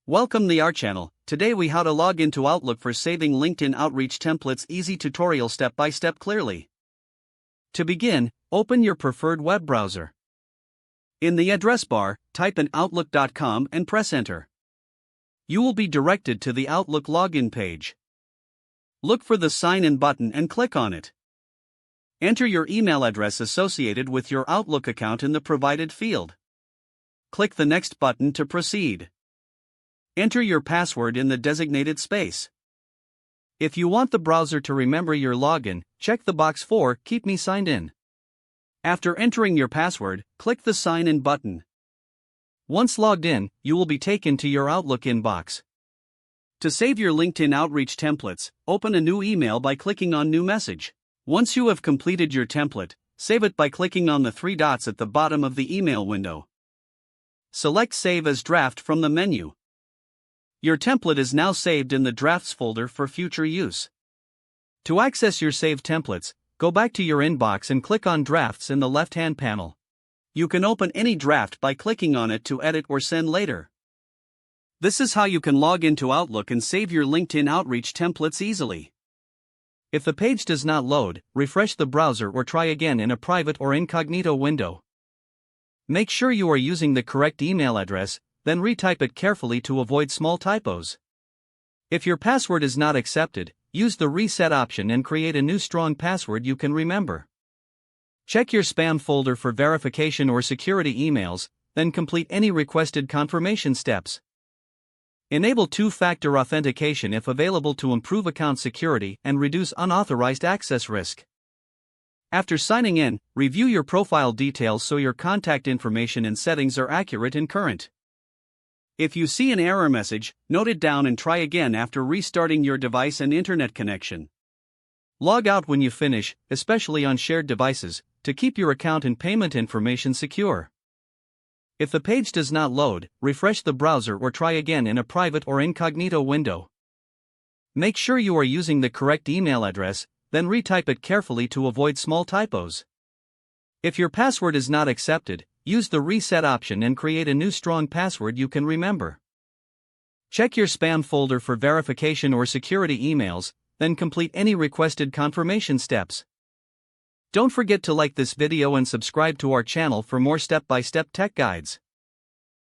Welcome to our channel. Today we how to log into Outlook for saving LinkedIn outreach templates. Easy tutorial step by step clearly. To begin, open your preferred web browser. In the address bar, type in outlook.com and press enter. You will be directed to the Outlook login page. Look for the sign in button and click on it. Enter your email address associated with your Outlook account in the provided field. Click the next button to proceed. Enter your password in the designated space. If you want the browser to remember your login, check the box for Keep Me Signed In. After entering your password, click the Sign In button. Once logged in, you will be taken to your Outlook inbox. To save your LinkedIn outreach templates, open a new email by clicking on New Message. Once you have completed your template, save it by clicking on the three dots at the bottom of the email window. Select Save as Draft from the menu. Your template is now saved in the Drafts folder for future use. To access your saved templates, go back to your inbox and click on Drafts in the left-hand panel. You can open any draft by clicking on it to edit or send later. This is how you can log into Outlook and save your LinkedIn outreach templates easily. If the page does not load, refresh the browser or try again in a private or incognito window. Make sure you are using the correct email address, then retype it carefully to avoid small typos. If your password is not accepted, use the reset option and create a new strong password you can remember. Check your spam folder for verification or security emails, then complete any requested confirmation steps. Enable two-factor authentication if available to improve account security and reduce unauthorized access risk. After signing in, review your profile details so your contact information and settings are accurate and current. If you see an error message, note it down and try again after restarting your device and internet connection. Log out when you finish, especially on shared devices, to keep your account and payment information secure. If the page does not load, refresh the browser or try again in a private or incognito window. Make sure you are using the correct email address, then retype it carefully to avoid small typos. If your password is not accepted, use the reset option and create a new strong password you can remember. Check your spam folder for verification or security emails, then complete any requested confirmation steps. Don't forget to like this video and subscribe to our channel for more step-by-step tech guides.